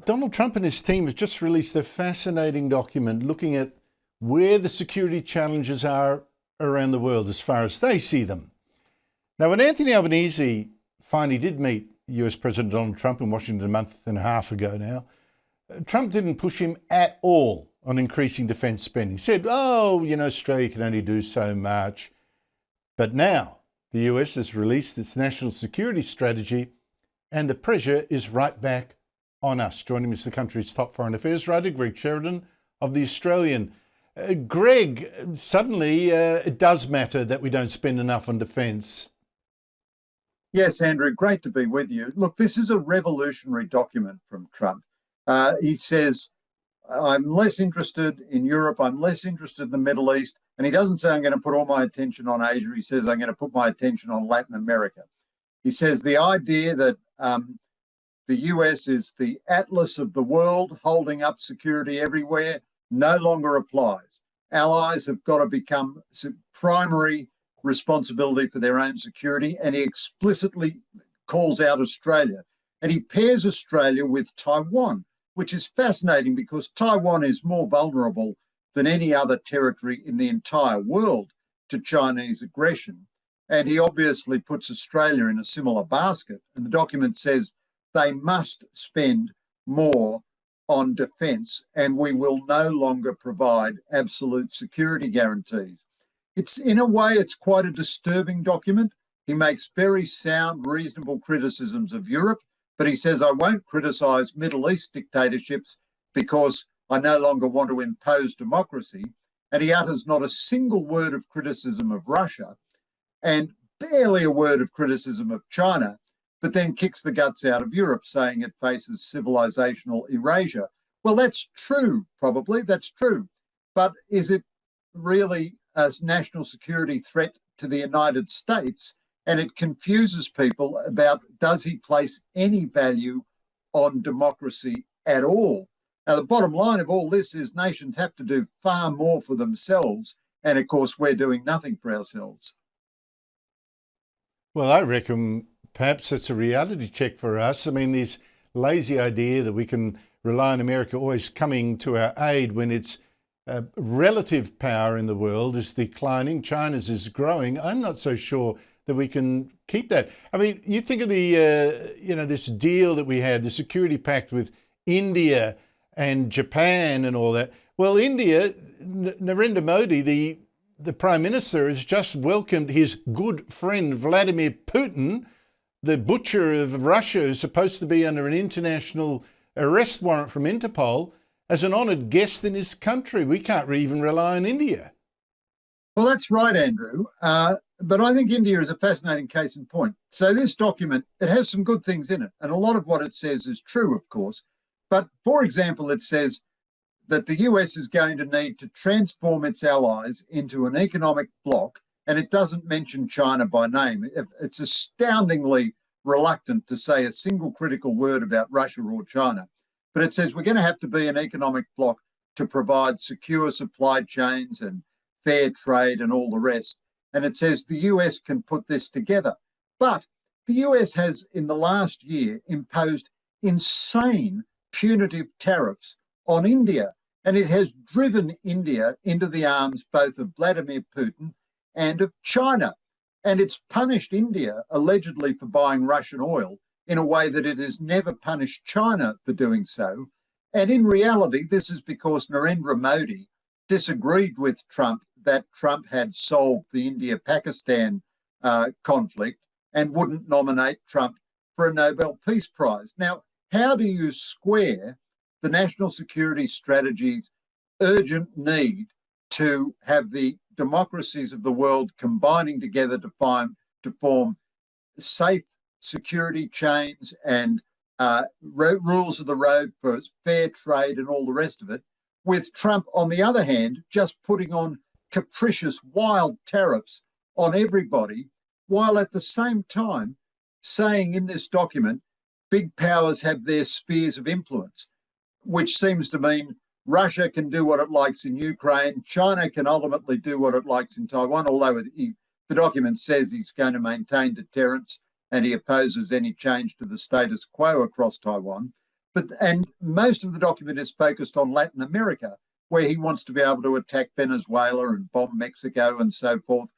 Donald Trump and his team have just released a fascinating document looking at where the security challenges are around the world as far as they see them. Now, when Anthony Albanese finally did meet US President Donald Trump in Washington a month and a half ago now, Trump didn't push him at all on increasing defence spending. He said, Australia can only do so much. But now the US has released its national security strategy and the pressure is right back on us. Joining me is the country's top foreign affairs writer, Greg Sheridan of The Australian. Greg, suddenly it does matter that we don't spend enough on defence. Yes, Andrew, great to be with you. Look, this is a revolutionary document from Trump. He says, I'm less interested in Europe, I'm less interested in the Middle East, and he doesn't say I'm going to put all my attention on Asia, he says I'm going to put my attention on Latin America. He says the idea that the US is the atlas of the world, holding up security everywhere, no longer applies. Allies have got to become primary responsibility for their own security, and he explicitly calls out Australia. And he pairs Australia with Taiwan, which is fascinating because Taiwan is more vulnerable than any other territory in the entire world to Chinese aggression. And he obviously puts Australia in a similar basket. And the document says they must spend more on defence and we will no longer provide absolute security guarantees. It's, in a way, it's quite a disturbing document. He makes very sound, reasonable criticisms of Europe, but he says, I won't criticise Middle East dictatorships because I no longer want to impose democracy. And he utters not a single word of criticism of Russia and barely a word of criticism of China, but then kicks the guts out of Europe, saying it faces civilizational erasure. Well, that's true, probably, that's true. But is it really a national security threat to the United States? And it confuses people about, does he place any value on democracy at all? Now, the bottom line of all this is nations have to do far more for themselves. And of course, we're doing nothing for ourselves. Well, I reckon perhaps it's a reality check for us. I mean, this lazy idea that we can rely on America always coming to our aid when its relative power in the world is declining, China's is growing. I'm not so sure that we can keep that. I mean, you think of the, this deal that we had, the security pact with India and Japan and all that. Well, India, Narendra Modi, the Prime Minister, has just welcomed his good friend Vladimir Putin, the butcher of Russia, who's supposed to be under an international arrest warrant from Interpol, as an honoured guest in his country. We can't even rely on India. Well, that's right, Andrew. But I think India is a fascinating case in point. So this document, it has some good things in it. And a lot of what it says is true, of course. But for example, it says that the US is going to need to transform its allies into an economic bloc. And it doesn't mention China by name. It's astoundingly reluctant to say a single critical word about Russia or China. But it says we're going to have to be an economic bloc to provide secure supply chains and fair trade and all the rest. And it says the US can put this together. But the US has, in the last year, imposed insane punitive tariffs on India. And it has driven India into the arms both of Vladimir Putin and of China. And it's punished India, allegedly for buying Russian oil, in a way that it has never punished China for doing so. And in reality, this is because Narendra Modi disagreed with Trump that Trump had solved the India-Pakistan conflict and wouldn't nominate Trump for a Nobel Peace Prize. Now, how do you square the national security strategy's urgent need to have the democracies of the world combining together to form safe security chains and rules of the road for fair trade and all the rest of it, with Trump, on the other hand, just putting on capricious, wild tariffs on everybody, while at the same time saying in this document, big powers have their spheres of influence, which seems to mean Russia can do what it likes in Ukraine, China can ultimately do what it likes in Taiwan, although the document says he's going to maintain deterrence and he opposes any change to the status quo across Taiwan. And most of the document is focused on Latin America, where he wants to be able to attack Venezuela and bomb Mexico and so forth.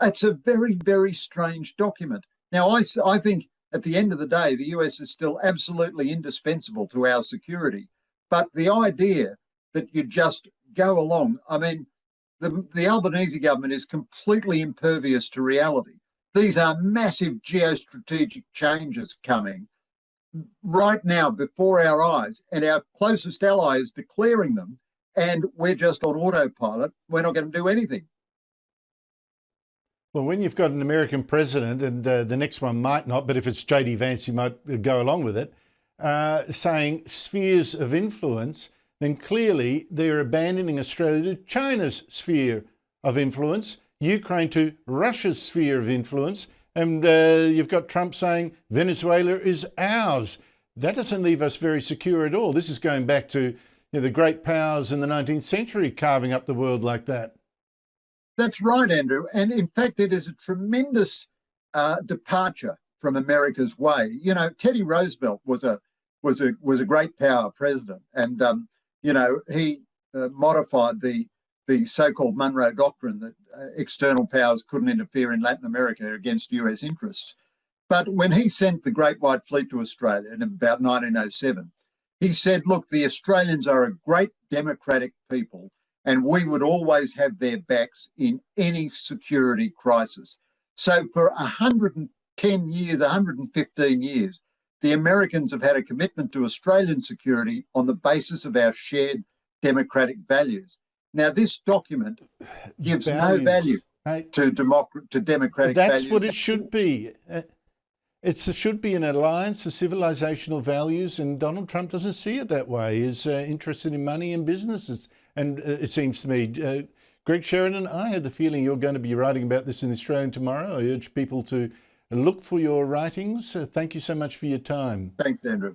It's a very, very strange document. Now, I think at the end of the day, the US is still absolutely indispensable to our security. But the idea that you just go along, I mean, the Albanese government is completely impervious to reality. These are massive geostrategic changes coming right now before our eyes, and our closest ally is declaring them, and we're just on autopilot. We're not going to do anything. Well, when you've got an American president, and the next one might not, but if it's J.D. Vance, he might go along with it, saying spheres of influence, then clearly they're abandoning Australia to China's sphere of influence, Ukraine to Russia's sphere of influence, and you've got Trump saying Venezuela is ours. That doesn't leave us very secure at all. This is going back to the great powers in the 19th century carving up the world like that. That's right, Andrew. And in fact, it is a tremendous departure from America's way. You know, Teddy Roosevelt was a great power president, and he modified the so-called Monroe Doctrine that external powers couldn't interfere in Latin America against US interests. But when he sent the Great White Fleet to Australia in about 1907, he said, look, the Australians are a great democratic people, and we would always have their backs in any security crisis. So for 110 years, 115 years, the Americans have had a commitment to Australian security on the basis of our shared democratic values. Now, this document gives no value to democratic values. That's what it should be. It should be an alliance of civilizational values, and Donald Trump doesn't see it that way. He's interested in money and businesses. And it seems to me, Greg Sheridan, I had the feeling you're going to be writing about this in the Australian tomorrow. I urge people to look for your writings. Thank you so much for your time. Thanks, Andrew.